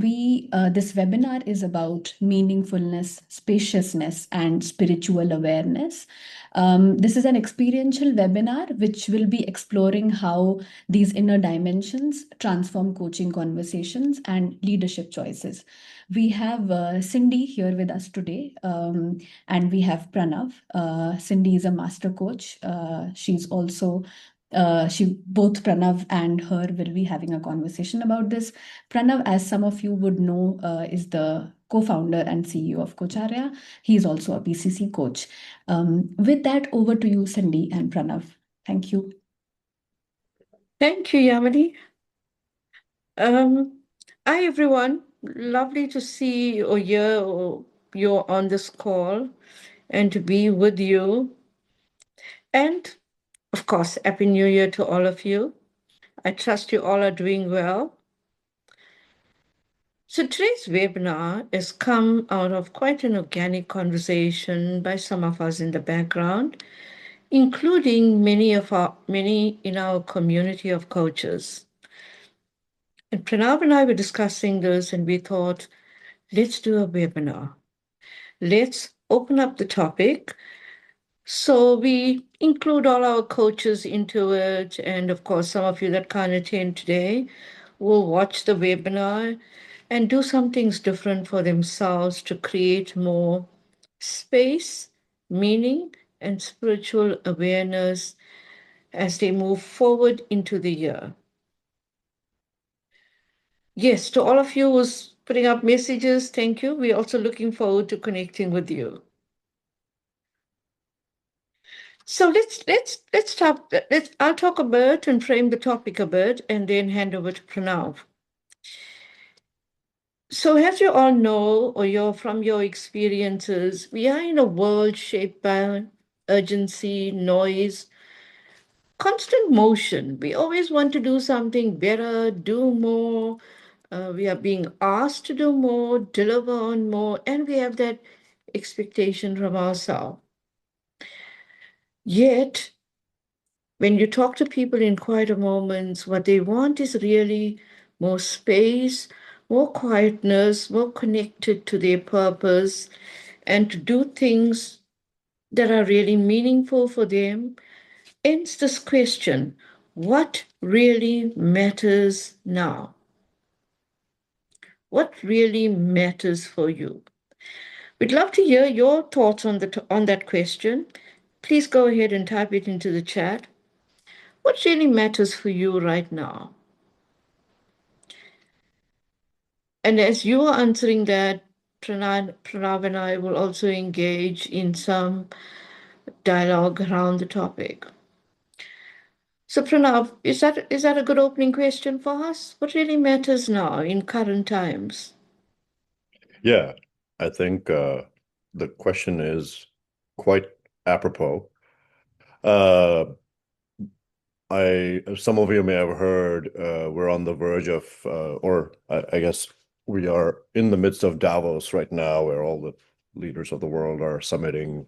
this webinar is about meaningfulness, spaciousness, and spiritual awareness. This is an experiential webinar which will be exploring how these inner dimensions transform coaching conversations and leadership choices. We have Cindy here with us today, and we have Pranav. Cindy is a master coach. She's also both Pranav and her will be having a conversation about this. Pranav, as some of you would know, is the co-founder and CEO of Coacharya. He's also a BCC coach. With that, over to you, Cindy and Pranav. Thank you. Thank you, Yamini. Hi, everyone. Lovely to see or hear you're on this call and to be with you. And of course, Happy New Year to all of you. I trust you all are doing well. So today's webinar has come out of quite an organic conversation by some of us in the background, including many in our community of coaches. And Pranav and I were discussing this, and we thought, let's do a webinar. Let's open up the topic. So we include all our coaches into it. And of course, some of you that can't attend today will watch the webinar and do some things different for themselves to create more space, meaning, and spiritual awareness as they move forward into the year. Yes, to all of you who's putting up messages, thank you. We're also looking forward to connecting with you. So let's start. I'll talk a bit and frame the topic a bit, and then hand over to Pranav. So, as you all know, or from your experiences, we are in a world shaped by urgency, noise, constant motion. We always want to do something better, do more. We are being asked to do more, deliver on more, and we have that expectation from ourselves. Yet, when you talk to people in quieter moments, what they want is really more space, more quietness, more connected to their purpose, and to do things that are really meaningful for them. Hence this question, what really matters now? What really matters for you? We'd love to hear your thoughts on that question. Please go ahead and type it into the chat. What really matters for you right now? And as you are answering that, Pranav and I will also engage in some dialogue around the topic. So Pranav, is that a good opening question for us? What really matters now in current times? Yeah, I think the question is quite apropos. Some of you may have heard we're on the verge of, or I guess we are in the midst of Davos right now, where all the leaders of the world are summiting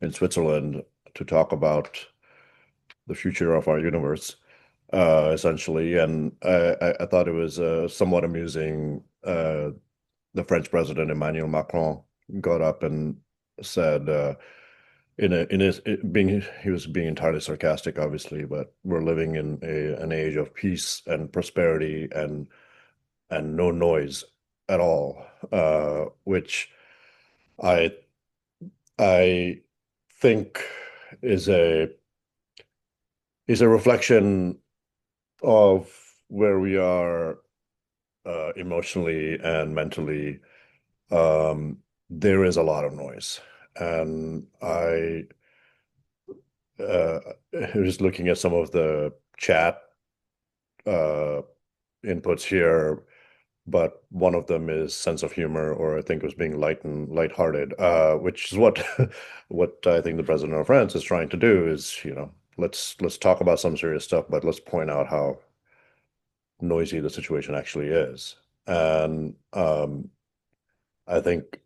in Switzerland to talk about the future of our universe, essentially. And I thought it was somewhat amusing. The French president Emmanuel Macron got up and said, he was being entirely sarcastic, obviously, but we're living in an age of peace and prosperity and no noise at all, which I think is a reflection of where we are emotionally and mentally. There is a lot of noise, and I was looking at some of the chat inputs here, but one of them is sense of humor, or I think it was being lighthearted, which is what I think the president of France is trying to do is, let's talk about some serious stuff, but let's point out how noisy the situation actually is. And I think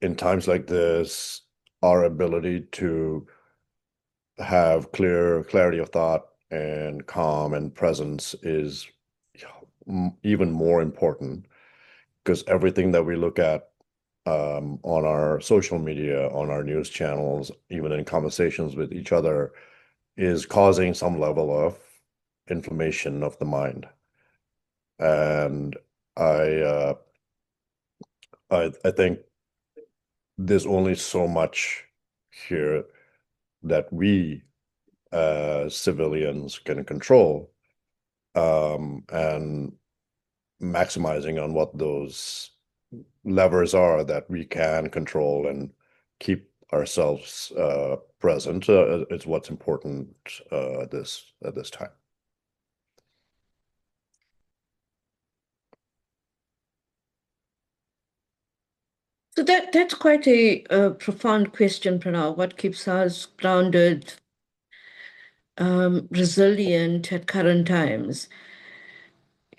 in times like this, our ability to have clarity of thought and calm and presence is even more important. because everything that we look at on our social media, on our news channels, even in conversations with each other, is causing some level of inflammation of the mind. And I I think there's only so much here that we civilians can control, and maximizing on what those levers are that we can control and keep ourselves present is what's important at this time. So that's quite a profound question, Pranav. What keeps us grounded, resilient at current times?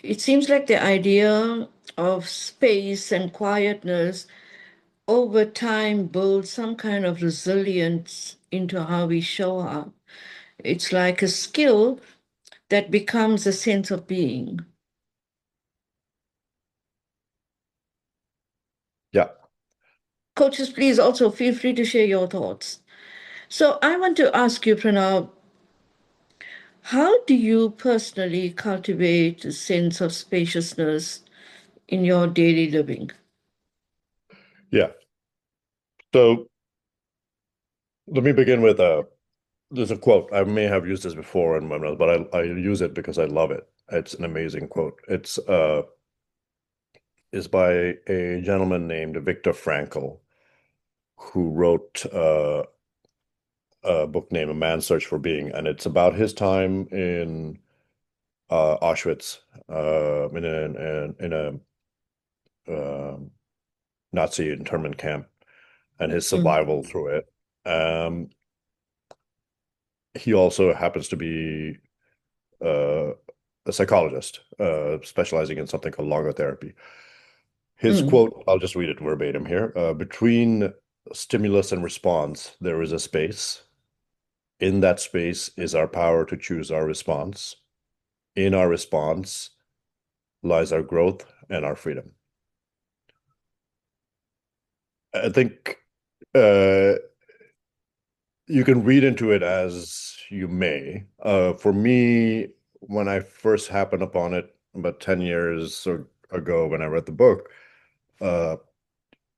It seems like the idea of space and quietness over time builds some kind of resilience into how we show up. It's like a skill that becomes a sense of being. Yeah. Coaches, please also feel free to share your thoughts. So I want to ask you, Pranav, how do you personally cultivate a sense of spaciousness in your daily living? Yeah. So let me begin with there's a quote. I may have used this before in my notes, but I use it because I love it. It's an amazing quote. It's is by a gentleman named Viktor Frankl, who wrote a book named A Man's Search for Being, and it's about his time in Auschwitz, in a Nazi internment camp, and his Mm, survival through it. He also happens to be uh, a psychologist, specializing in something called logotherapy. His mm, quote, I'll just read it verbatim here. Between stimulus and response, there is a space. In that space is our power to choose our response. In our response lies our growth and our freedom. I think uh, you can read into it as you may. For me, when I first happened upon it about 10 years ago when I read the book, uh,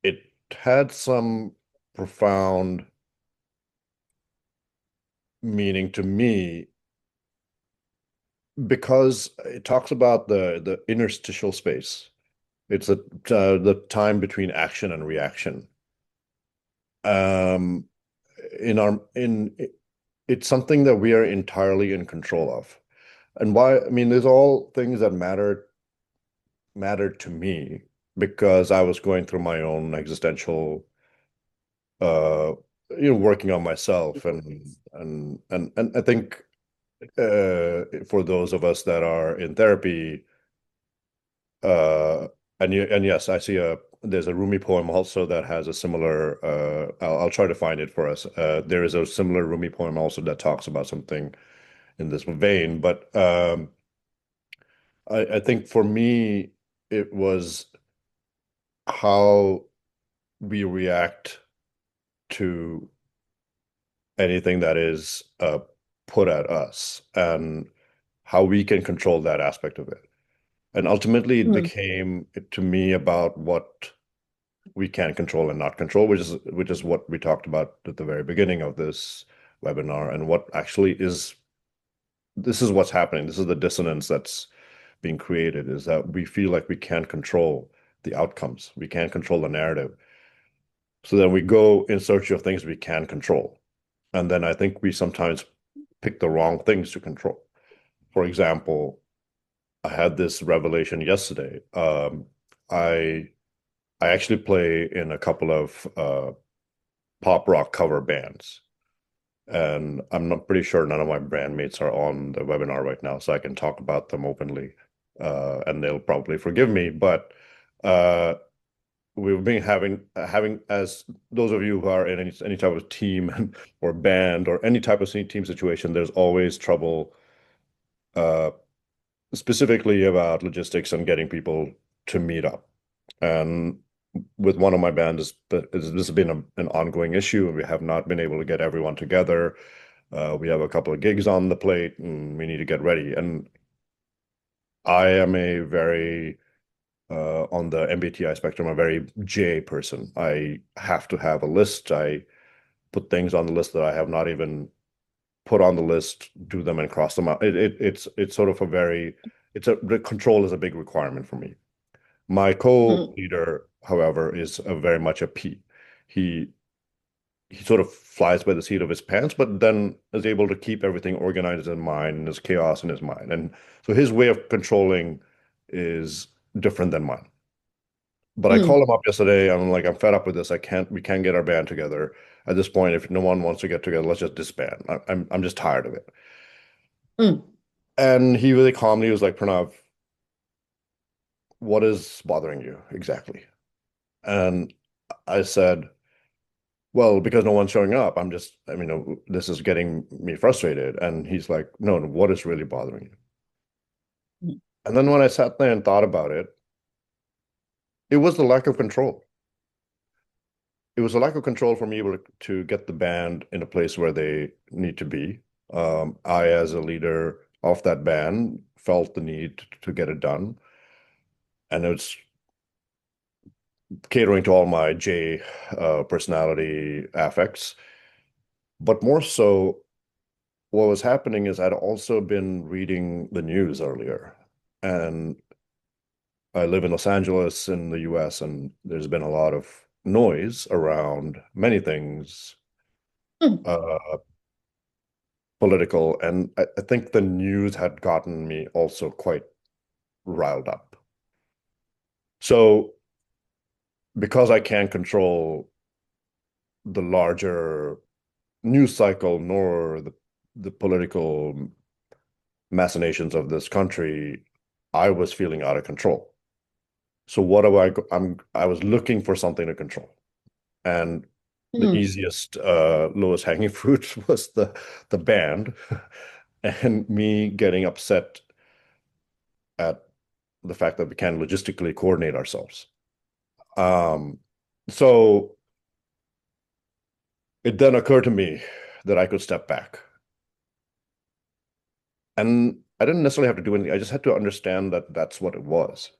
it had some profound meaning to me because it talks about the interstitial space. It's the time between action and reaction. Um, in our in It's something that we are entirely in control of. And why? I mean, there's all things that mattered to me because I was going through my own existential, uh, working on myself, and I think for those of us that are in therapy, uh, and yes, I see there's a Rumi poem also that has a similar. I'll try to find it for us. There is a similar Rumi poem also that talks about something in this vein, but I think for me it was how we react to anything that is put at us and how we can control that aspect of it. And ultimately, it mm, became to me about what we can control and not control, which is what we talked about at the very beginning of this webinar, and what actually is this is what's happening. This is the dissonance that's being created, is that we feel like we can't control the outcomes. We can't control the narrative. So then we go in search of things we can control. And then I think we sometimes pick the wrong things to control. For example, I had this revelation yesterday. I I actually play in a couple of pop rock cover bands, and I'm not pretty sure none of my bandmates are on the webinar right now, so I can talk about them openly, and they'll probably forgive me. But uh, we've been having as those of you who are in any type of team or band or any type of team situation, there's always trouble, uh, specifically about logistics and getting people to meet up. And with one of my bands, this has been an ongoing issue, and we have not been able to get everyone together. We have a couple of gigs on the plate, and we need to get ready. And I am a very on the MBTI spectrum, a very J person. I have to have a list. I put things on the list that I have not even put on the list, do them and cross them out. It's sort of a very the control is a big requirement for me. My Mm, co-leader, however, is a very much a P. He he sort of flies by the seat of his pants, but then is able to keep everything organized in mind and there's chaos in his mind. And so his way of controlling is different than mine. But I mm, called him up yesterday. I'm like, I'm fed up with this. We can't get our band together. At this point, if no one wants to get together, let's just disband. I'm just tired of it. mm. And he really calmly was like, Pranav, what is bothering you exactly? And I said, well, because no one's showing up, I mean, this is getting me frustrated. And he's like, no, no, what is really bothering you? Mm. And then when I sat there and thought about it, it was the lack of control. It was a lack of control for me able to get the band in a place where they need to be. I, as a leader of that band, felt the need to get it done. And it's catering to all my J personality affects. But more so, what was happening is I'd also been reading the news earlier. And I live in Los Angeles in the US, and there's been a lot of noise around many things, Mm. uh, political. And I think the news had gotten me also quite riled up. So, because I can't control the larger news cycle nor the political machinations of this country, I was feeling out of control. So what do I was looking for something to control. And the Mm. easiest, lowest hanging fruit was the band and me getting upset at the fact that we can't logistically coordinate ourselves. Um, so it then occurred to me that I could step back. And I didn't necessarily have to do anything. I just had to understand that that's what it was.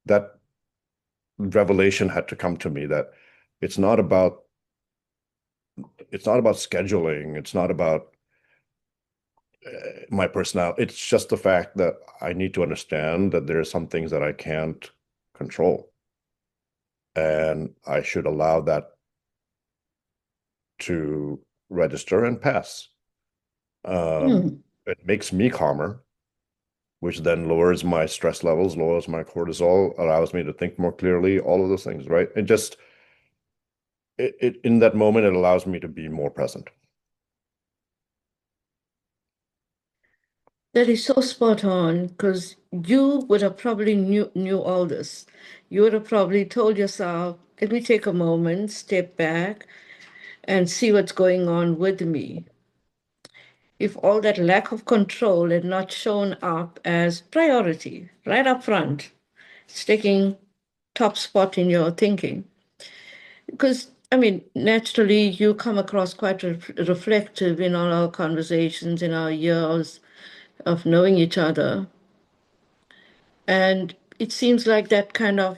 That revelation had to come to me that it's not about it's not about scheduling. It's not about my personality. It's just the fact that I need to understand that there are some things that I can't control, and I should allow that to register and pass. Mm. It makes me calmer, which then lowers my stress levels, lowers my cortisol, allows me to think more clearly, all of those things, right? It just it in that moment, it allows me to be more present. That is so spot on because you would have probably knew all this. You would have probably told yourself, let me take a moment, step back, and see what's going on with me. If all that lack of control had not shown up as priority right up front, it's taking top spot in your thinking. Because, I mean, naturally, you come across quite reflective in all our conversations, in our years of knowing each other. And it seems like that kind of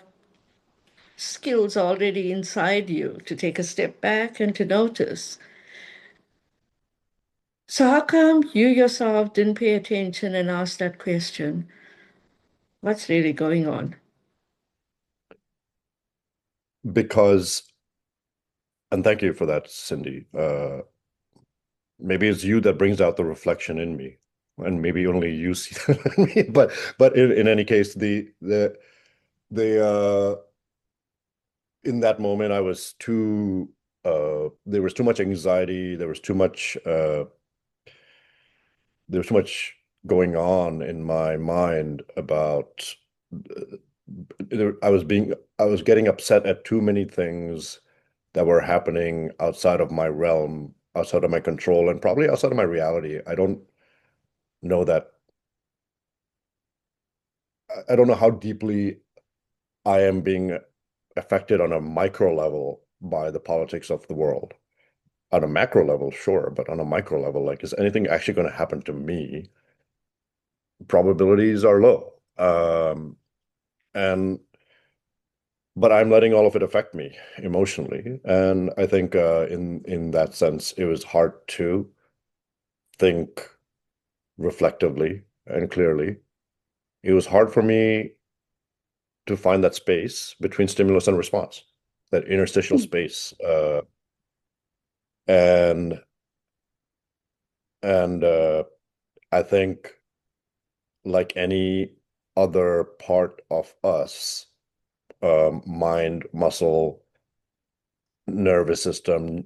skills already inside you to take a step back and to notice. So, how come you yourself didn't pay attention and ask that question? What's really going on? Because, and thank you for that, Cindy. Maybe it's you that brings out the reflection in me, and maybe only you see that in me. But in any case, the in that moment, I was too there was too much anxiety, there was too much going on in my mind about I was getting upset at too many things that were happening outside of my realm, outside of my control, and probably outside of my reality. I don't know that I don't know how deeply I am being affected on a micro level by the politics of the world. On a macro level, sure, but on a micro level, like, is anything actually going to happen to me? Probabilities are low. And but I'm letting all of it affect me emotionally. And I think in that sense, it was hard to think reflectively and clearly. It was hard for me to find that space between stimulus and response, that interstitial space. And I think, like any other part of us, mind, muscle, nervous system,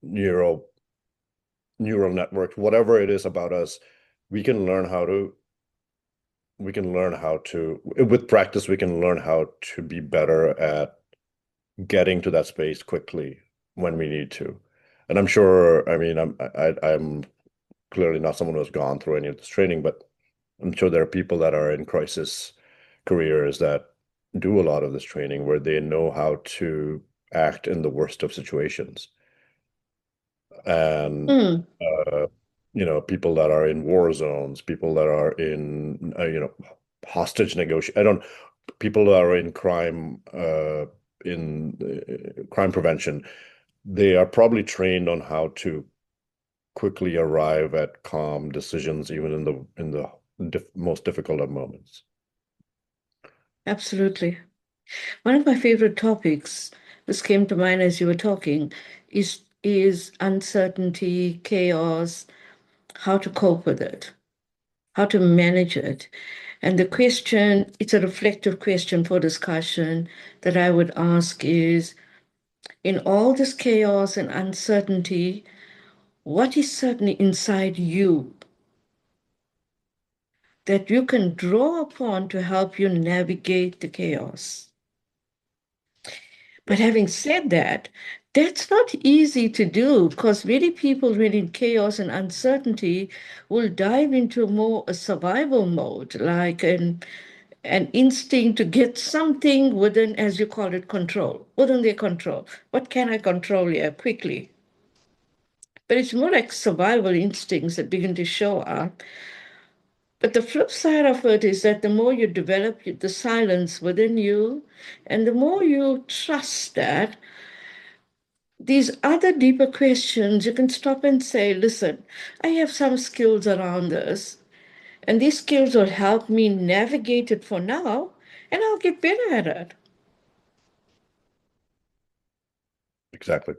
neural network, whatever it is about us, we can learn how to with practice, we can learn how to be better at getting to that space quickly when we need to. And I'm sure, I mean, I'm clearly not someone who has gone through any of this training, but I'm sure there are people that are in crisis careers that do a lot of this training where they know how to act in the worst of situations. And Mm. people that are in war zones, people that are in hostage negotiation. I don't People that are in crime prevention. They are probably trained on how to quickly arrive at calm decisions, even in the most difficult of moments. Absolutely. One of my favorite topics, this came to mind as you were talking, is uncertainty, chaos, how to cope with it, how to manage it. And the question, it's a reflective question for discussion that I would ask is, in all this chaos and uncertainty, what is certainly inside you that you can draw upon to help you navigate the chaos? But having said that, that's not easy to do because many people really in chaos and uncertainty will dive into more a survival mode, like an instinct to get something within, as you call it, control, within their control. What can I control here quickly? But it's more like survival instincts that begin to show up. But the flip side of it is that the more you develop the silence within you, and the more you trust that, these other deeper questions, you can stop and say, listen, I have some skills around this, and these skills will help me navigate it for now, and I'll get better at it. Exactly.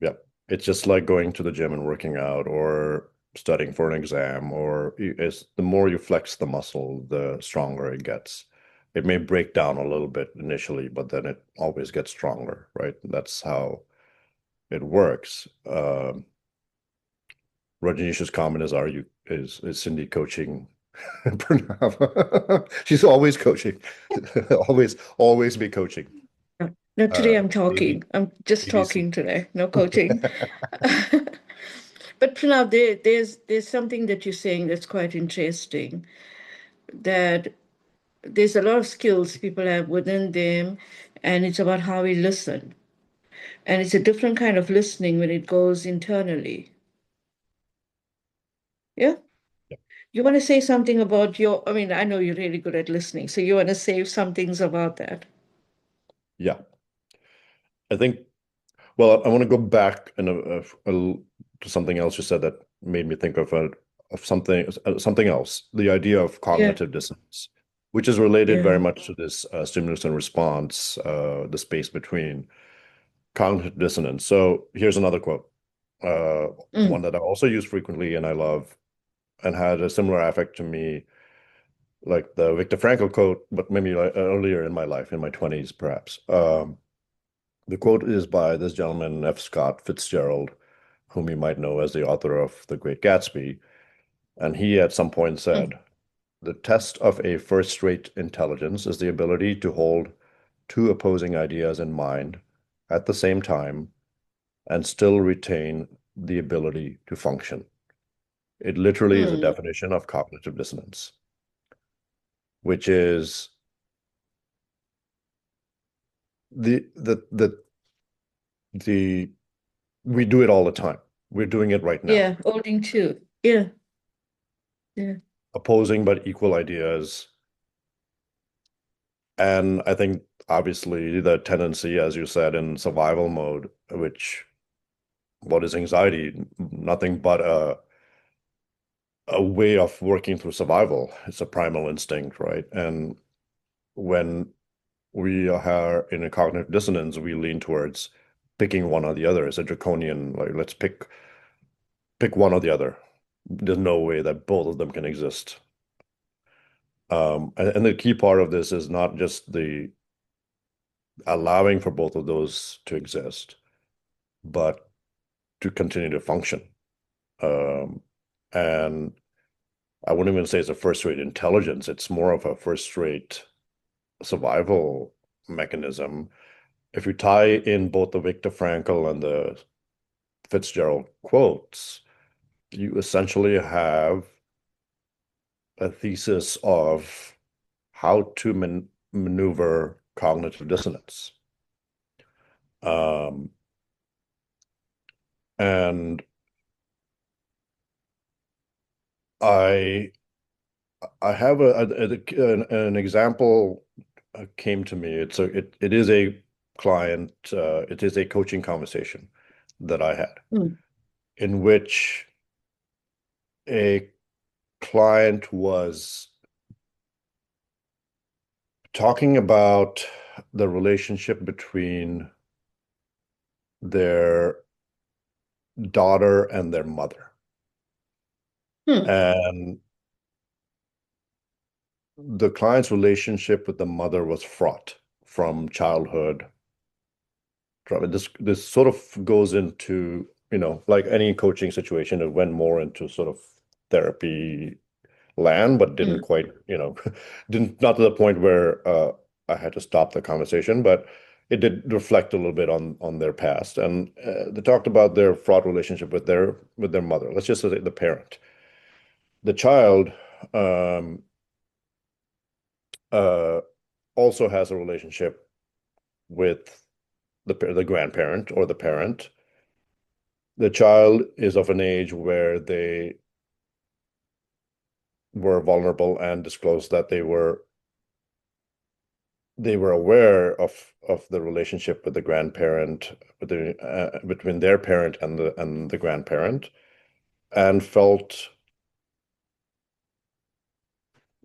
Yeah. It's just like going to the gym and working out or studying for an exam, or it's the more you flex the muscle, the stronger it gets. It may break down a little bit initially, but then it always gets stronger, right? That's how it works. Rajneesh's comment is, is Cindy coaching Pranav? She's always coaching. Always be coaching. No, today I'm AB, talking. I'm just ABC. talking today, no coaching. But Pranav, there's something that you're saying that's quite interesting. That there's a lot of skills people have within them, and it's about how we listen. And it's a different kind of listening when it goes internally. Yeah? You want to say something about your, I mean, I know you're really good at listening, so you want to say some things about that. Yeah. I think, well, I want to go back to something else you said that made me think of something else. The idea of Yeah. cognitive dissonance, which is related very Yeah. much to this stimulus and response, the space between cognitive dissonance. So here's another quote, one Mm. that I also use frequently and I love, and had a similar affect to me, like the Viktor Frankl quote, but maybe like earlier in my life, in my 20s, perhaps. The quote is by this gentleman, F. Scott Fitzgerald, whom you might know as the author of The Great Gatsby. And he at some point Mm. said, the test of a first-rate intelligence is the ability to hold two opposing ideas in mind at the same time and still retain the ability to function. It literally is a Mm. definition of cognitive dissonance, which is we do it all the time. We're doing it right now. Yeah, holding two. Yeah. Yeah. Opposing but equal ideas. And I think obviously the tendency, as you said, in survival mode, which what is anxiety? Nothing but a way of working through survival. It's a primal instinct, right? And when we are in a cognitive dissonance, we lean towards picking one or the other. It's a draconian, like let's pick one or the other. There's no way that both of them can exist. And the key part of this is not just the allowing for both of those to exist, but to continue to function. And I wouldn't even say it's a first-rate intelligence. It's more of a first-rate survival mechanism. If you tie in both the Viktor Frankl and the Fitzgerald quotes, you essentially have a thesis of how to maneuver cognitive dissonance. And I have an example came to me. It is a client. It is a coaching conversation that I had in which a client was talking about the relationship between their daughter and their mother. And the client's relationship with the mother was fraught from childhood. This sort of goes into, like any coaching situation, it went more into sort of therapy land, but didn't quite, not to the point where I had to stop the conversation, but it did reflect a little bit on their past. And they talked about their fraught relationship with their mother. Let's just say the parent. The child also has a relationship with the grandparent or the parent. The child is of an age where they were vulnerable and disclosed that they were aware of the relationship with the grandparent, between their parent and the grandparent, and felt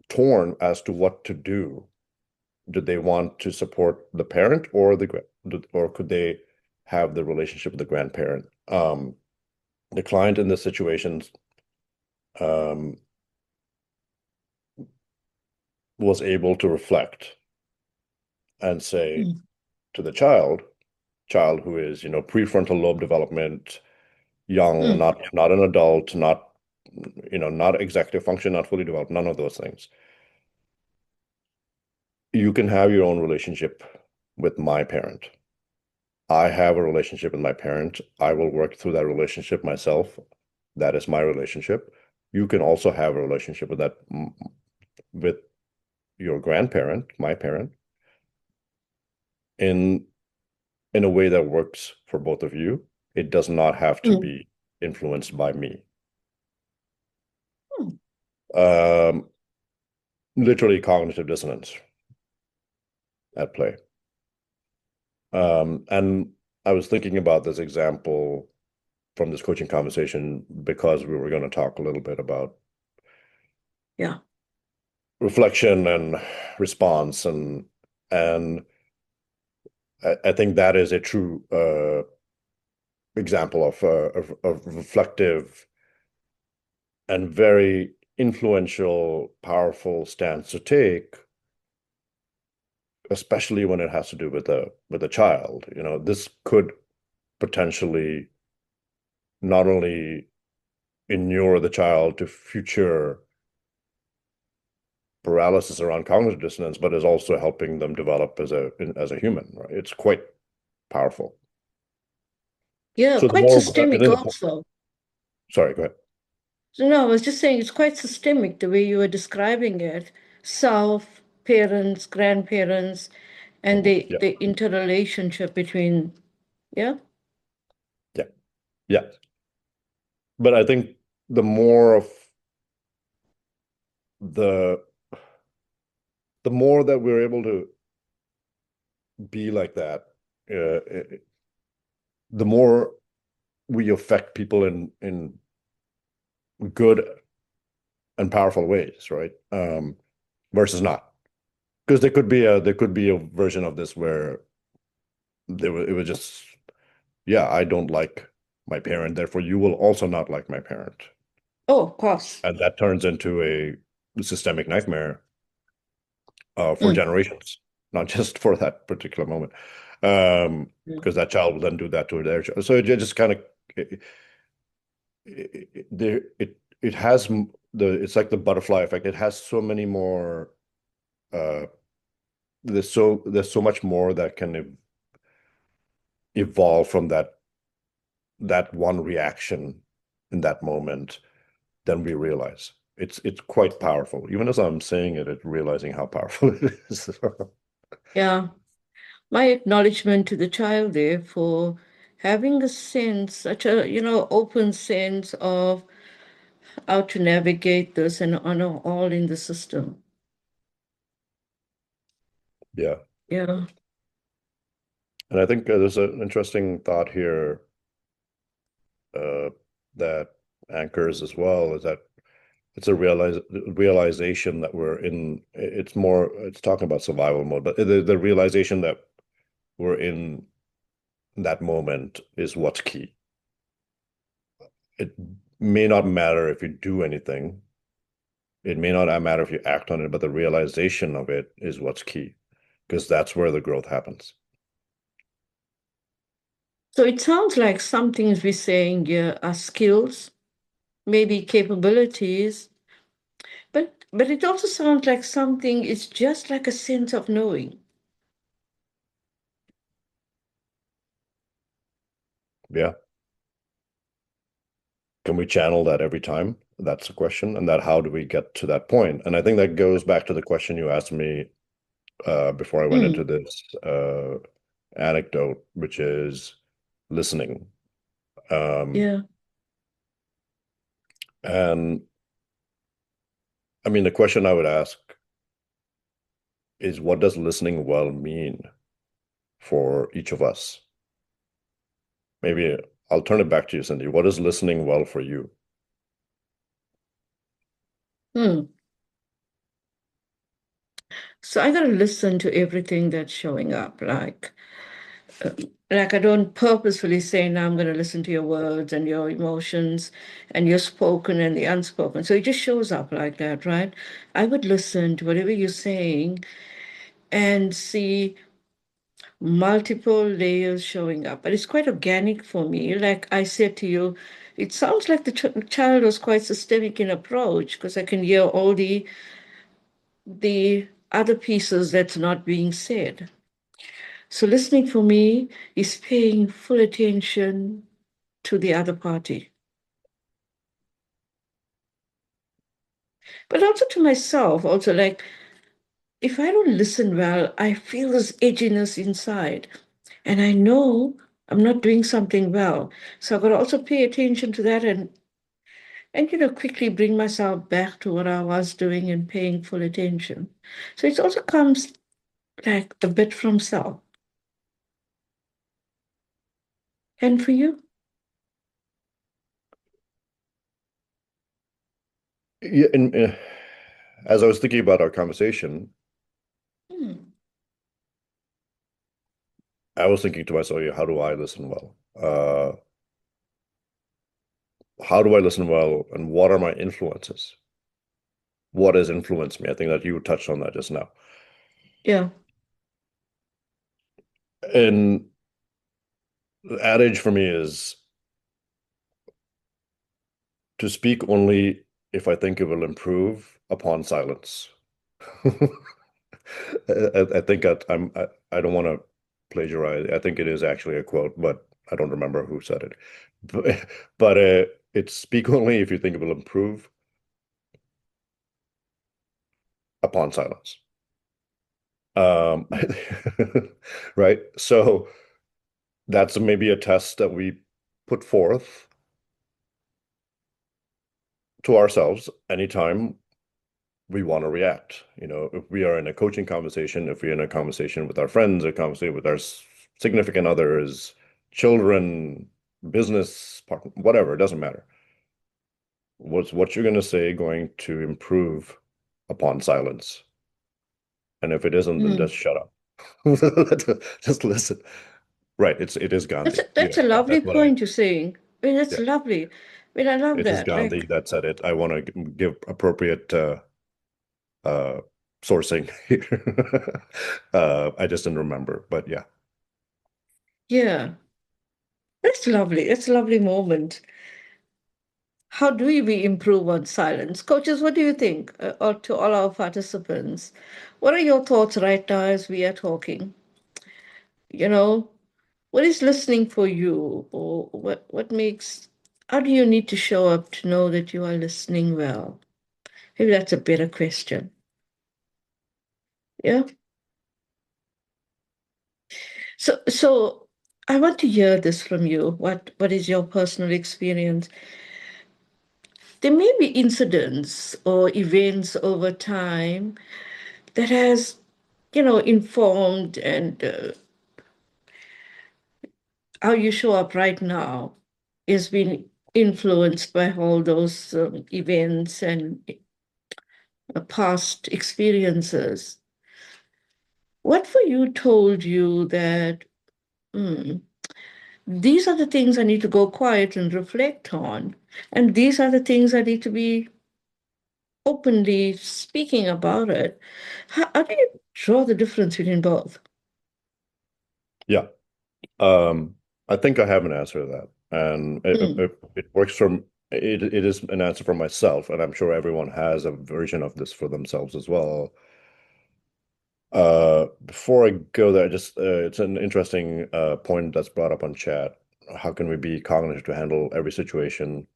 torn as to what to do. Did they want to support the parent or could they have the relationship with the grandparent? The client in this situation was able to reflect and say to the child who is, prefrontal lobe development, young, not an adult, not executive function, not fully developed, none of those things. You can have your own relationship with my parent. I have a relationship with my parent. I will work through that relationship myself. That is my relationship. You can also have a relationship with your grandparent, my parent, in a way that works for both of you. It does not have to be influenced by me. Literally cognitive dissonance at play. And I was thinking about this example from this coaching conversation because we were going to talk a little bit about reflection and response, and I think that is a true example of reflective and very influential, powerful stance to take, especially when it has to do with a child. This could potentially not only inure the child to future paralysis around cognitive dissonance, but is also helping them develop as a human. Right? It's quite powerful. Yeah, so quite systemic also. Sorry, go ahead. So no, I was just saying it's quite systemic the way you were describing it. Self, parents, grandparents, and Yeah. the interrelationship between, yeah. Yeah. But I think the more of the more that we're able to be like that, the more we affect people in good and powerful ways, right? Versus not. Because there could be a version of this where it was just, yeah, I don't like my parent, therefore you will also not like my parent. Oh, of course. And that turns into a systemic nightmare for Mm. generations, not just for that particular moment. Because that child will then do that to their child. So it just kind of it has it's like the butterfly effect. It has so many more. Uh, there's so much more that can evolve from that one reaction in that moment than we realize. It's quite powerful. Even as I'm saying it realizing how powerful it is. Yeah. My acknowledgement to the child there for having a sense, such a, open sense of how to navigate this and honor all in the system. Yeah. Yeah. And I think there's an interesting thought here that anchors as well, is that it's a realization that we're in. It's talking about survival mode, but the realization that we're in that moment is what's key. It may not matter if you do anything. It may not matter if you act on it, but the realization of it is what's key, because that's where the growth happens. So it sounds like some things we're saying here are skills, maybe capabilities, but it also sounds like something is just like a sense of knowing. Yeah. Can we channel that every time? That's the question. And that how do we get to that point? And I think that goes back to the question you asked me before I went into this anecdote, which is listening. Yeah. And I mean, the question I would ask is, what does listening well mean for each of us? Maybe I'll turn it back to you, Cindy. What is listening well for you? So I gotta listen to everything that's showing up. Like I don't purposefully say, now I'm going to listen to your words and your emotions and your spoken and the unspoken. So it just shows up like that, right? I would listen to whatever you're saying and see multiple layers showing up. But it's quite organic for me. Like I said to you, it sounds like the child was quite systemic in approach because I can hear all the other pieces that's not being said. So listening for me is paying full attention to the other party, but also to myself. Also, like if I don't listen well, I feel this edginess inside, and I know I'm not doing something well. So I've got to also pay attention to that and quickly bring myself back to what I was doing and paying full attention. So it also comes like a bit from self. And for you? Yeah, and as I was thinking about our conversation, Hmm. I was thinking to myself, yeah, how do I listen well? How do I listen well, and what are my influences? What has influenced me? I think that you touched on that just now. Yeah. And the adage for me is to speak only if I think it will improve upon silence. I think I don't want to plagiarize. I think it is actually a quote, but I don't remember who said it. But it's speak only if you think it will improve upon silence. Um, right? So that's maybe a test that we put forth to ourselves anytime we want to react. If we are in a coaching conversation, if we're in a conversation with our friends, a conversation with our significant others, children, business partner, whatever, it doesn't matter. What's what you're going to say going to improve upon silence? And if it isn't, then just shut up. Just listen. Right. It is That's Gandhi. that's a lovely That's what I, point you're saying. I mean, that's yeah, lovely. I mean, I love it is that. Gandhi Like, that said it. I want to give appropriate uh sourcing here. I just didn't remember, but yeah. yeah, that's lovely. It's a lovely moment. How do we improve on silence? Coaches, what do you think? Or to all our participants, what are your thoughts right now as we are talking? You know, what is listening for you? Or what makes, how do you need to show up to know that you are listening well? Maybe that's a better question. Yeah. So I want to hear this from you. What is your personal experience? There may be incidents or events over time that has, informed and how you show up right now is being influenced by all those events and past experiences. What for you told you that "Hmm, these are the things I need to go quiet and reflect on, and these are the things I need to be openly speaking about it"? How do you draw the difference between both? Yeah. Um, I think I have an answer to that. And Mm, it works from it is an answer for myself, and I'm sure everyone has a version of this for themselves as well. Before I go there, just it's an interesting point that's brought up on chat. How can we be cognitive to handle every situation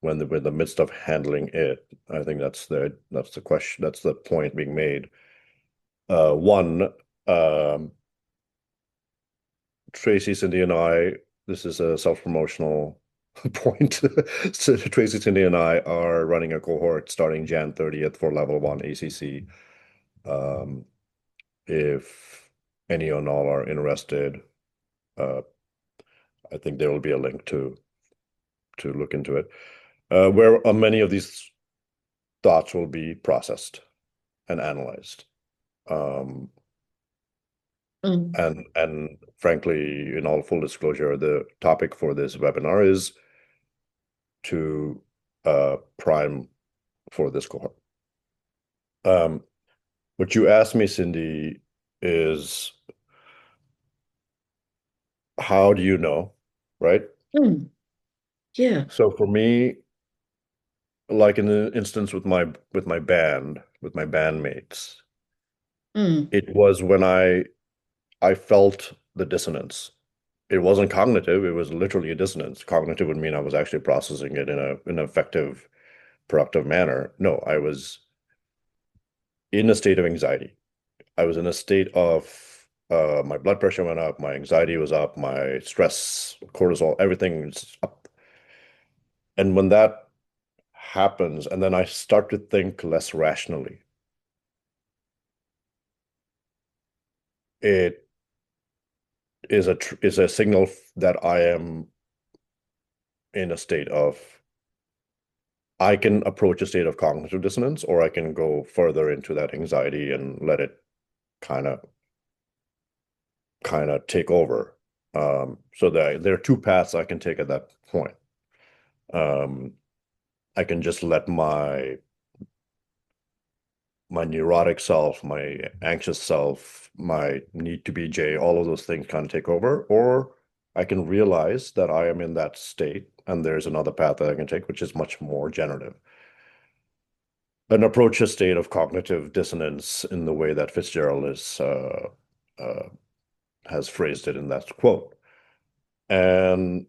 when we're in the midst of handling it? I think that's the question, that's the point being made. One, um, Tracy, Cindy, and I, this is a self-promotional point. So Tracy, Cindy, and I are running a cohort starting Jan 30th for level one ACC. Um, if any and all are interested, uh, I think there will be a link to look into it, where many of these thoughts will be processed and analyzed. Um, mm, and frankly, in all full disclosure, the topic for this webinar is to prime for this cohort. What you asked me, Cindy, is how do you know, right? mm, yeah. So for me, like in the instance with my band, with my bandmates, Mm, it was when I felt the dissonance. It wasn't cognitive, it was literally a dissonance. Cognitive would mean I was actually processing it in an effective, productive manner. No, I was in a state of anxiety. I was in a state of my blood pressure went up, my anxiety was up, my stress, cortisol, everything is up. And when that happens, and then I start to think less rationally, it is a signal that I am in a state of I can approach a state of cognitive dissonance, or I can go further into that anxiety and let it kind of take over. So there are two paths I can take at that point. Um, I can just let my neurotic self, my anxious self, my need to be J, all of those things kind of take over, or I can realize that I am in that state and there's another path that I can take, which is much more generative. An approach a state of cognitive dissonance in the way that Fitzgerald uh, has phrased it in that quote. And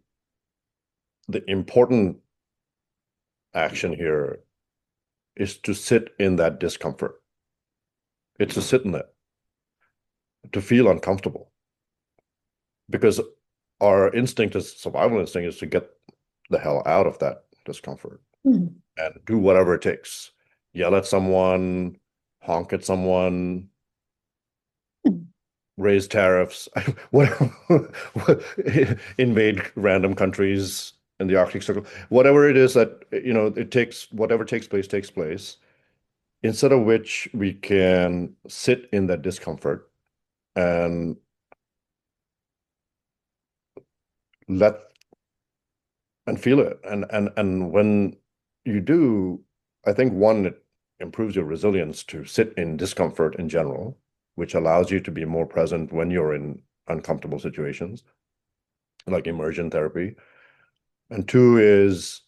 the important action here is to sit in that discomfort. It's to sit in it. to feel uncomfortable, because our survival instinct is to get the hell out of that discomfort and do whatever it takes. Yell at someone, honk at someone, raise tariffs, whatever, invade random countries in the Arctic Circle, whatever it is that, it takes, whatever takes place, instead of which we can sit in that discomfort and let and feel it. And when you do, I think one, it improves your resilience to sit in discomfort in general, which allows you to be more present when you're in uncomfortable situations, like immersion therapy. And two is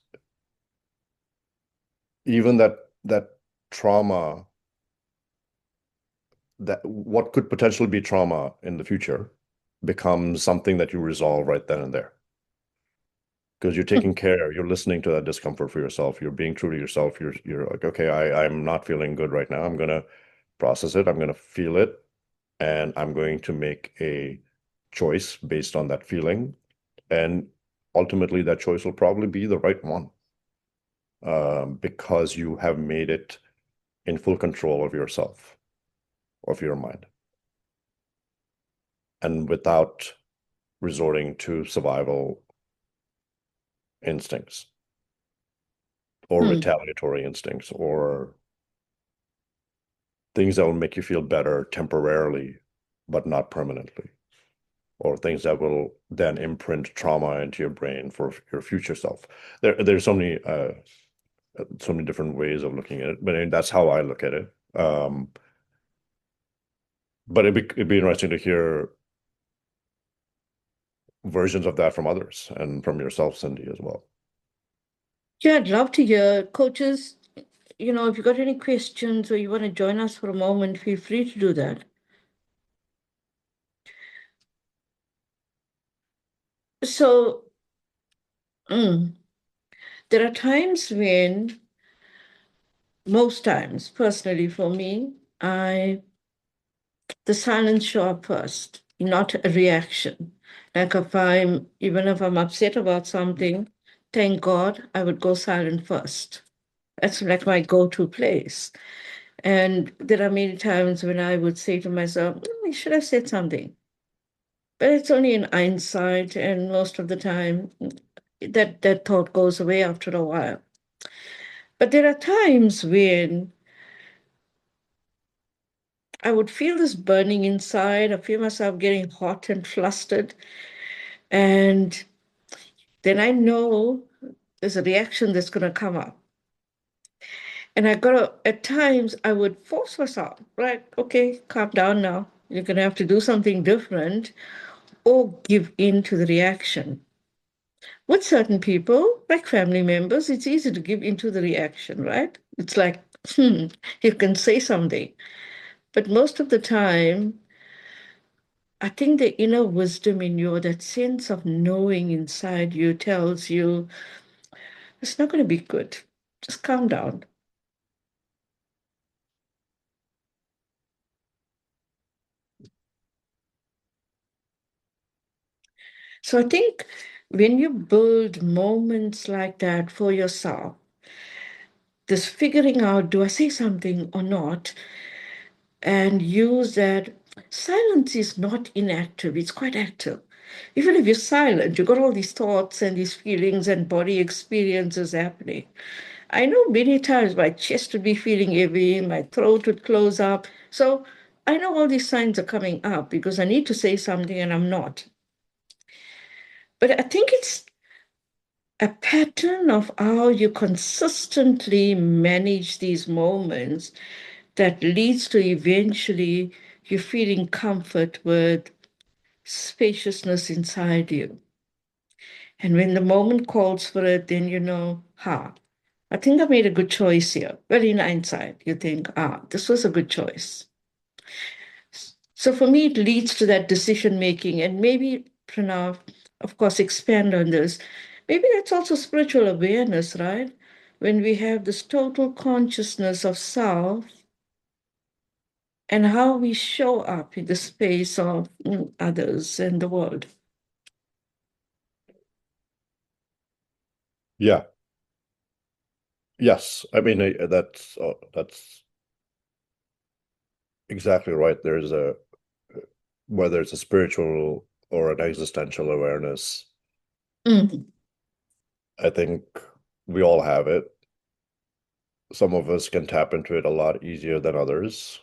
even that trauma, that what could potentially be trauma in the future becomes something that you resolve right then and there. Because you're taking care, you're listening to that discomfort for yourself, you're being true to yourself, you're like, okay, I'm not feeling good right now. I'm gonna process it, I'm gonna feel it, and I'm going to make a choice based on that feeling. And ultimately that choice will probably be the right one. Because you have made it in full control of yourself, of your mind, and without resorting to survival instincts or retaliatory instincts or things that will make you feel better temporarily, but not permanently, or things that will then imprint trauma into your brain for your future self. There's so many different ways of looking at it, but that's how I look at it. But it'd be interesting to hear versions of that from others and from yourself, Cindy, as well. Yeah, I'd love to hear. Coaches, if you've got any questions or you want to join us for a moment, feel free to do that. So, there are times when, most times, personally for me, the silence show up first, not a reaction. Like even if I'm upset about something, thank God I would go silent first. That's like my go-to place. And there are many times when I would say to myself, I should have said something. But it's only in hindsight, and most of the time that thought goes away after a while. But there are times when I would feel this burning inside. I feel myself getting hot and flustered. And then I know there's a reaction that's going to come up. And at times, I would force myself, right? Okay, calm down now. You're going to have to do something different or give in to the reaction. With certain people, like family members, it's easy to give into the reaction, right? It's like, you can say something. But most of the time, I think the inner wisdom in you, that sense of knowing inside you, tells you it's not going to be good. Just calm down. So I think when you build moments like that for yourself, this figuring out, do I say something or not? And use that. Silence is not inactive, it's quite active. Even if you're silent, you've got all these thoughts and these feelings and body experiences happening. I know many times my chest would be feeling heavy, my throat would close up. So I know all these signs are coming up because I need to say something and I'm not. But I think it's a pattern of how you consistently manage these moments that leads to eventually you feeling comfort with spaciousness inside you. And when the moment calls for it, then you know, I think I made a good choice here. Well, in hindsight, you think, this was a good choice. So for me, it leads to that decision making. And maybe, Pranav, of course, expand on this. Maybe that's also spiritual awareness, right? When we have this total consciousness of self and how we show up in the space of others and the world. Yeah. Yes. I mean, that's exactly right. There's whether it's a spiritual or an existential awareness, Mm. I think we all have it. Some of us can tap into it a lot easier than others.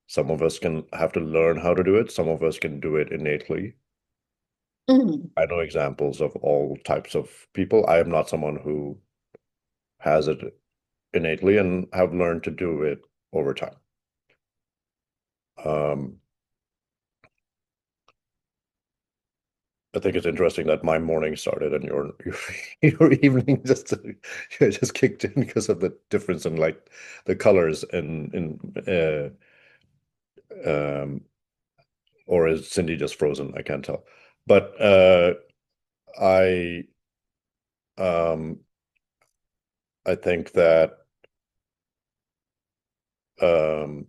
Some of us can have to learn how to do it. Some of us can do it innately. Mm. I know examples of all types of people. I am not someone who has it innately and have learned to do it over time. I think it's interesting that my morning started and your evening just kicked in because of the difference in like the colors in or is Cindy just frozen? I can't tell. But I um I think that um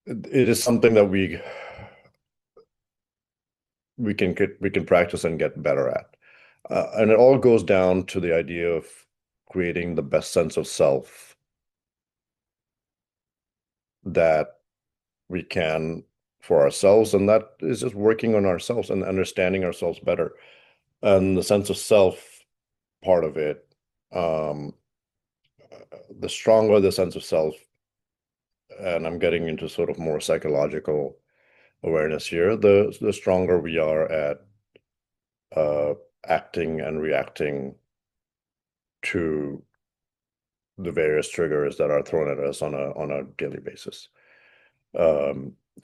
it is something that we can practice and get better at. And it all goes down to the idea of creating the best sense of self that we can for ourselves, and that is just working on ourselves and understanding ourselves better. And the sense of self part of it, um, the stronger the sense of self, and I'm getting into sort of more psychological awareness here, the stronger we are at uh, acting and reacting to the various triggers that are thrown at us on a daily basis.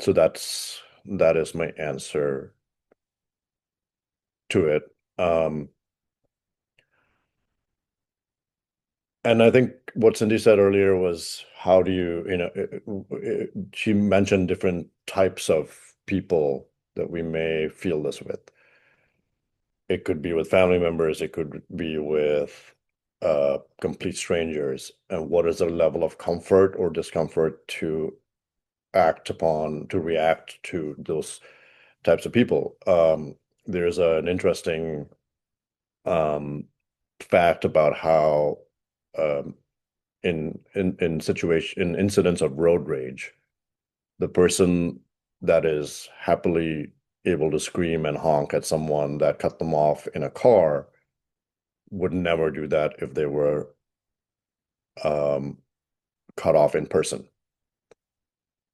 So that is my answer to it. And I think what Cindy said earlier was, how do she mentioned different types of people that we may feel this with. It could be with family members, it could be with complete strangers. And what is the level of comfort or discomfort to react to those types of people? There's an interesting fact about how um, in incidents of road rage, the person that is happily able to scream and honk at someone that cut them off in a car would never do that if they were um, cut off in person.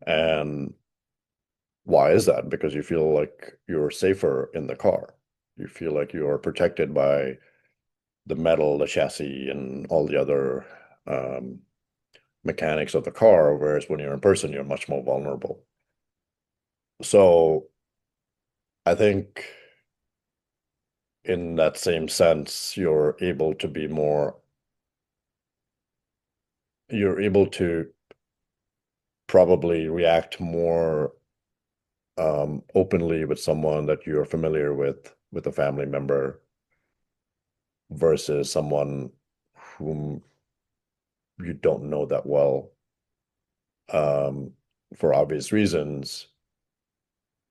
And why is that? Because you feel like you're safer in the car. You feel like you are protected by the metal, the chassis, and all the other mechanics of the car, whereas when you're in person, you're much more vulnerable. So I think in that same sense, you're able to probably react more openly with someone that you're familiar with a family member, versus someone whom you don't know that well, um, for obvious reasons.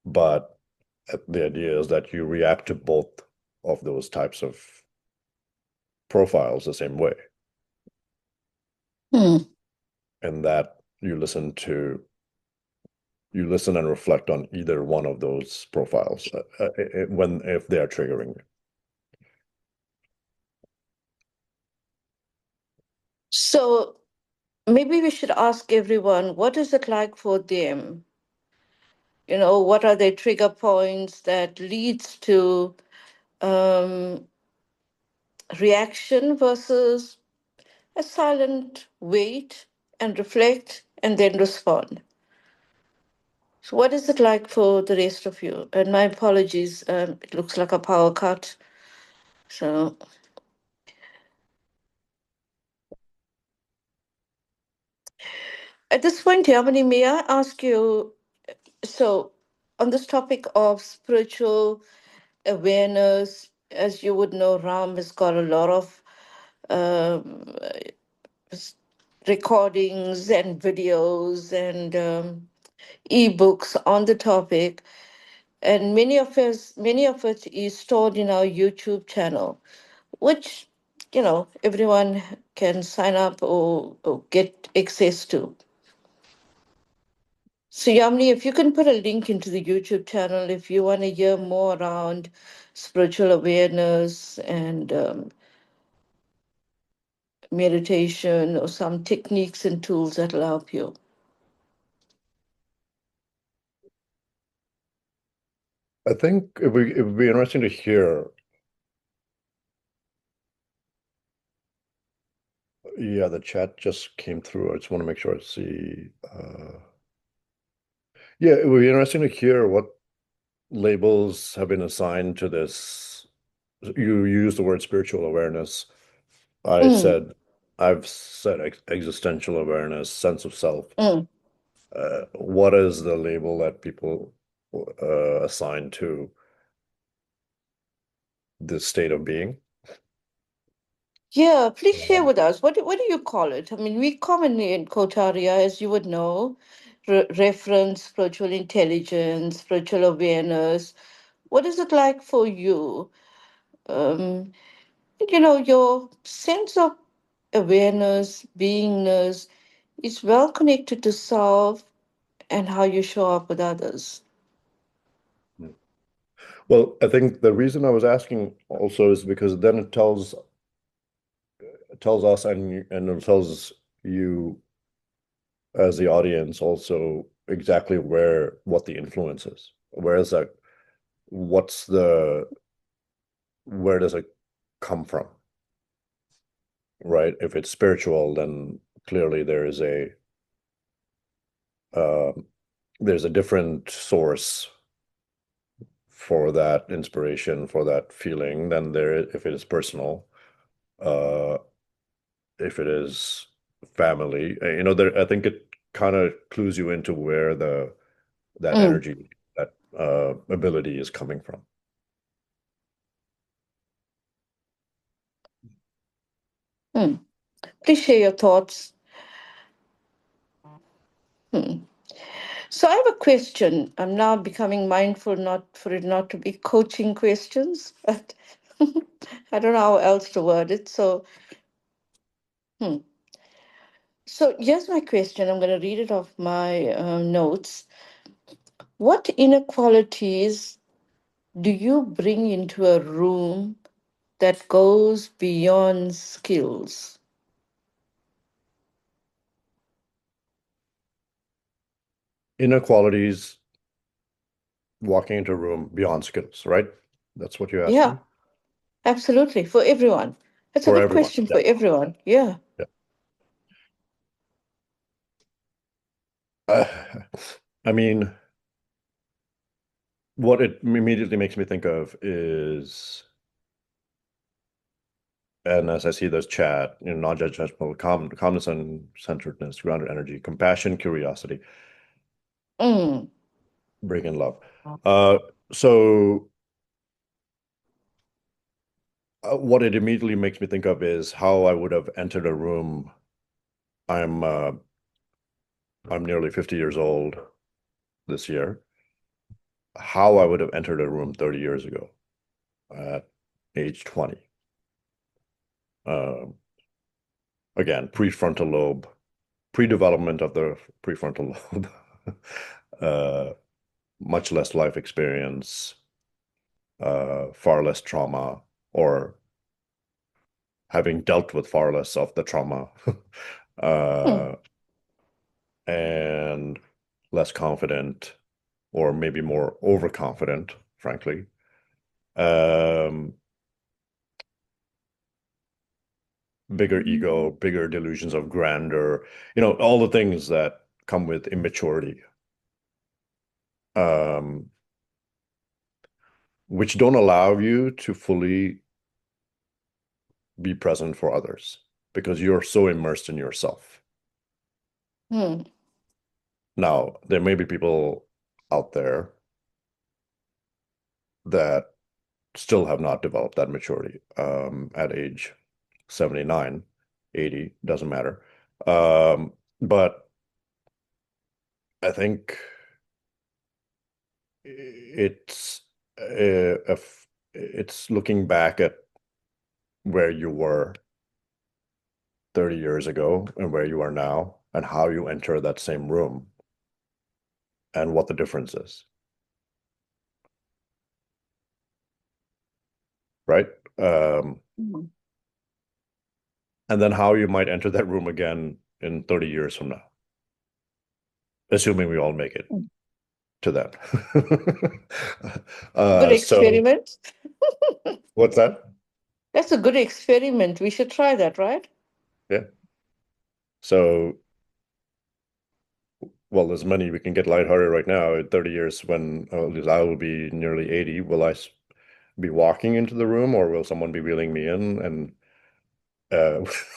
But the idea is that you react to both of those types of profiles the same way, Hmm. and that you listen and reflect on either one of those profiles if they are triggering you. So maybe we should ask everyone, what is it like for them? What are their trigger points that leads to um, reaction versus a silent wait and reflect and then respond? So what is it like for the rest of you? And my apologies, it looks like a power cut. So at this point, Yamini, may I ask you, so on this topic of spiritual awareness, as you would know, Ram has got a lot of um, recordings and videos and ebooks on the topic, and many of it is stored in our YouTube channel, which everyone can sign up or get access to. So Yamni, if you can put a link into the YouTube channel if you want to hear more around spiritual awareness and meditation or some techniques and tools that'll help you. I think it would be interesting to hear. Yeah, the chat just came through. I just want to make sure I see. Yeah, it would be interesting to hear what labels have been assigned to this. You used the word spiritual awareness. Mm, I've said existential awareness, sense of self. mm. What is the label that people assign to this state of being? Yeah, please share with us. What do you call it? I mean, we commonly in Coacharya, as you would know, reference spiritual intelligence, spiritual awareness. What is it like for you? Um, your sense of awareness, beingness is well connected to self and how you show up with others. Well, I think the reason I was asking also is because then it tells us and it tells you as the audience also exactly what the influence is. Where is that? What's the where does it come from? Right? If it's spiritual, then clearly um, there's a different source for that inspiration, for that feeling than if it is personal. Uh, if it is family, I think it kind of clues you into where that Mm, energy, that ability is coming from. mm. Please share your thoughts. Hmm. So I have a question. I'm now becoming mindful not for it not to be coaching questions, but I don't know how else to word it. Hmm. So here's my question. I'm going to read it off my notes. What inequalities do you bring into a room that goes beyond skills? Inequalities walking into a room beyond skills, right? That's what you asked Yeah, me? absolutely. For everyone. It's a For good everyone. question Yeah. for everyone. Yeah. Yeah. Uh, I mean, what it immediately makes me think of is, and as I see this chat, non-judgmental, calmness and centeredness, grounded energy, compassion, curiosity, Mm, bring in love. So what it immediately makes me think of is how I would have entered a room. I'm uh, I'm nearly 50 years old this year. How I would have entered a room 30 years ago at age 20. Um, Again, prefrontal lobe, pre-development of the prefrontal lobe, uh, much less life experience, far less trauma, or having dealt with far less of the trauma, mm, uh, and less confident, or maybe more overconfident, frankly. Um, Bigger ego, bigger delusions of grandeur, all the things that come with immaturity, um, which don't allow you to fully be present for others because you're so immersed in yourself. mm, Now, there may be people out there that still have not developed that maturity at age 79, 80, doesn't matter. But I think it's it's looking back at where you were 30 years ago and where you are now and how you enter that same room and what the difference is, right? Mm. And then how you might enter that room again in 30 years from now, assuming we all make it to that. Good So experiment. what's that? That's a good experiment. We should try that, right? Yeah. So, well, there's many we can get lighthearted right now. In 30 years, when at least I will be nearly 80, will I be walking into the room or will someone be wheeling me in? And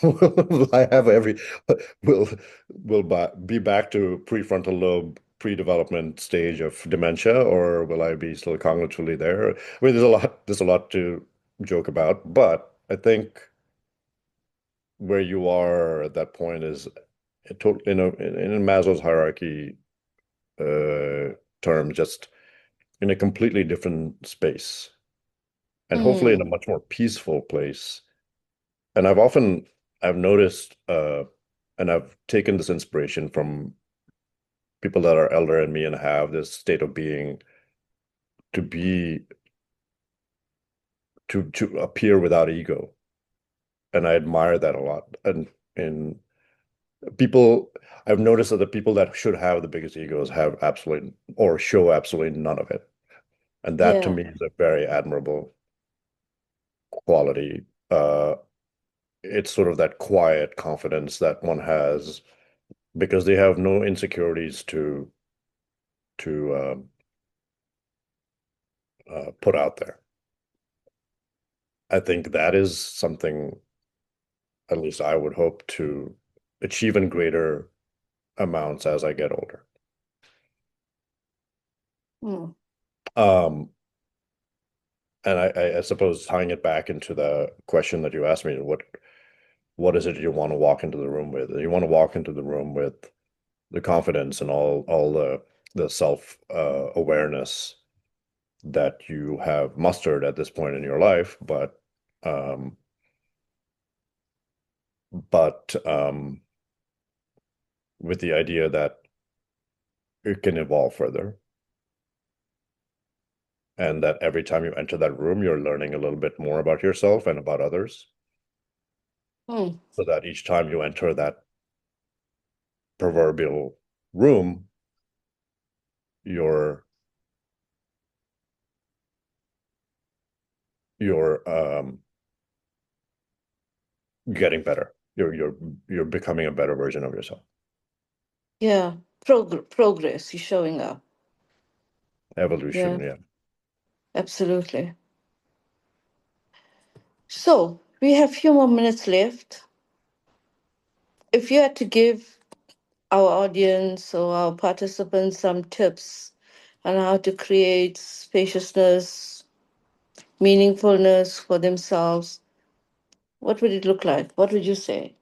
will I have will be back to prefrontal lobe pre-development stage of dementia, or will I be still cognitively there? I mean, there's a lot to joke about, but I think where you are at that point is in Maslow's hierarchy term, just in a completely different space, and hopefully in a Mm. much more peaceful place. And I've noticed, and I've taken this inspiration from people that are elder than me and have this state of being to be to appear without ego. And I admire that a lot. And in people, I've noticed that the people that should have the biggest egos have absolutely or show absolutely none of it. And that to Yeah. me is a very admirable quality. It's sort of that quiet confidence that one has because they have no insecurities to put out there. I think that is something, at least I would hope to achieve in greater amounts as I get older. Mm. Um, and I suppose tying it back into the question that you asked me, what is it you want to walk into the room with? You want to walk into the room with the confidence and all the self awareness that you have mustered at this point in your life, um, but with the idea that it can evolve further, and that every time you enter that room, you're learning a little bit more about yourself and about others, Mm. so that each time you enter that proverbial room, you're you're getting better. You're becoming a better version of yourself. Yeah. Progress is showing up. Evolution, Yeah, yeah. absolutely. So we have a few more minutes left. If you had to give our audience or our participants some tips on how to create spaciousness, meaningfulness for themselves, what would it look like? What would you say?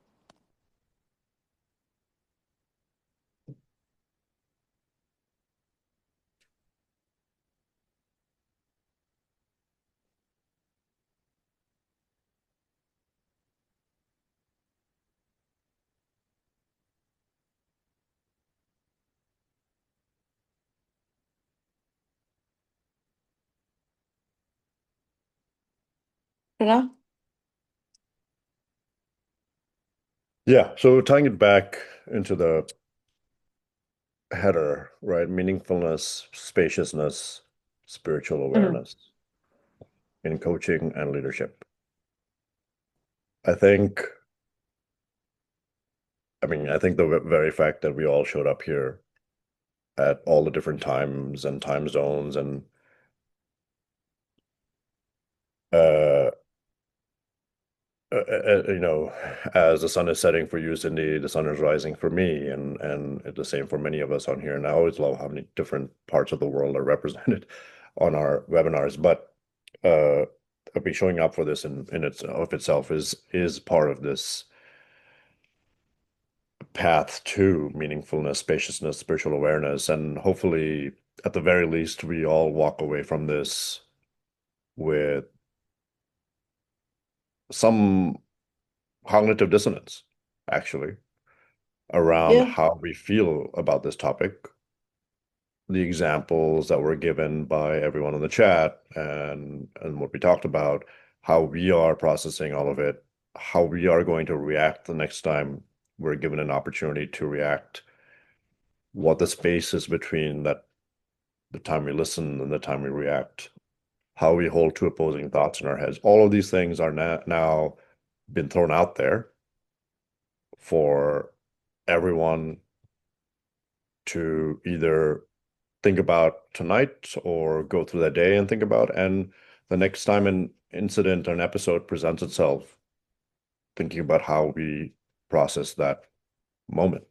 Pranav? Yeah, so tying it back into the header, right? Meaningfulness, spaciousness, spiritual Mhm. awareness in coaching and leadership. I think, I think the very fact that we all showed up here at all the different times and time zones and uh, as the sun is setting for you, Cindy, the sun is rising for me, and the same for many of us on here. And I always love how many different parts of the world are represented on our webinars. But uh, showing up for this in itself is part of this path to meaningfulness, spaciousness, spiritual awareness, and hopefully, at the very least, we all walk away from this with some cognitive dissonance, actually, around Yeah. how we feel about this topic. The examples that were given by everyone in the chat and what we talked about, how we are processing all of it, how we are going to react the next time we're given an opportunity to react, what the space is between that the time we listen and the time we react, how we hold two opposing thoughts in our heads. All of these things are now been thrown out there for everyone to either think about tonight or go through that day and think about. And the next time an incident or an episode presents itself, thinking about how we process that moment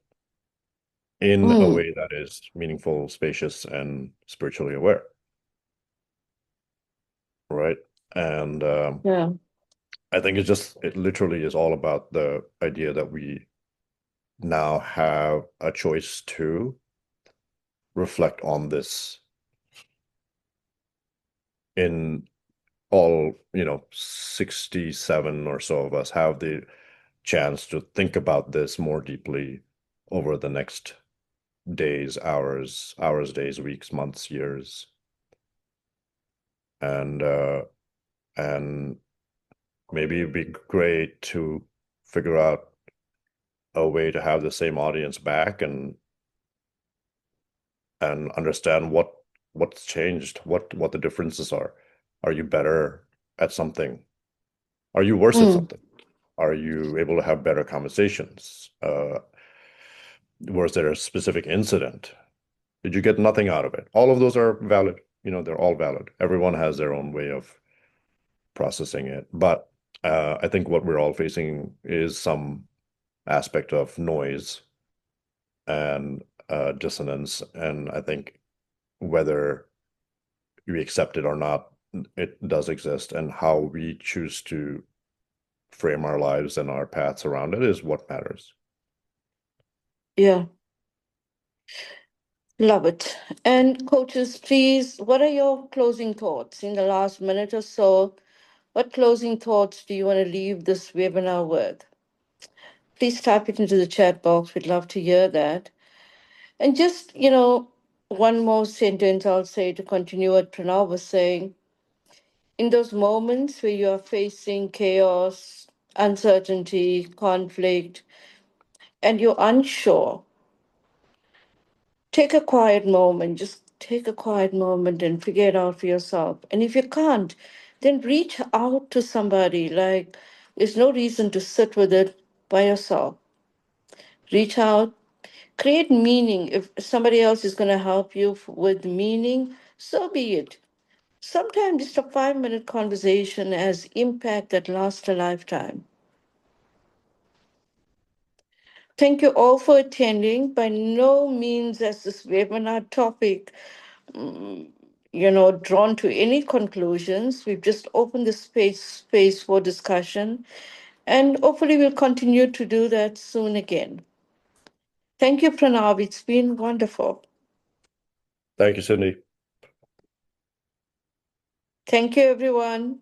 in a way that is meaningful, spacious, and spiritually aware. Right. And Yeah. I think it literally is all about the idea that we now have a choice to reflect on this in all, 67 or so of us have the chance to think about this more deeply over the next days, hours, days, weeks, months, years. And maybe it'd be great to figure out a way to have the same audience back and understand what's changed, what the differences are. Are you better at something? Are you worse at something? Are you able to have better conversations? Was there a specific incident? Did you get nothing out of it? All of those are valid. They're all valid. Everyone has their own way of processing it. But I think what we're all facing is some aspect of noise and dissonance. And I think whether we accept it or not, it does exist. And how we choose to frame our lives and our paths around it is what matters. Yeah. Love it. And coaches, please, what are your closing thoughts in the last minute or so? What closing thoughts do you want to leave this webinar with? Please type it into the chat box. We'd love to hear that. And just, one more sentence I'll say to continue what Pranav was saying. In those moments where you are facing chaos, uncertainty, conflict, and you're unsure, take a quiet moment. Just take a quiet moment and figure it out for yourself. And if you can't, then reach out to somebody. Like, there's no reason to sit with it by yourself. Reach out, create meaning. If somebody else is going to help you with meaning, so be it. Sometimes just a 5-minute conversation has impact that lasts a lifetime. Thank you all for attending. By no means has this webinar topic, drawn to any conclusions. We've just opened the space for discussion, and hopefully we'll continue to do that soon again. Thank you, Pranav. It's been wonderful. Thank you, Sydney. Thank you, everyone.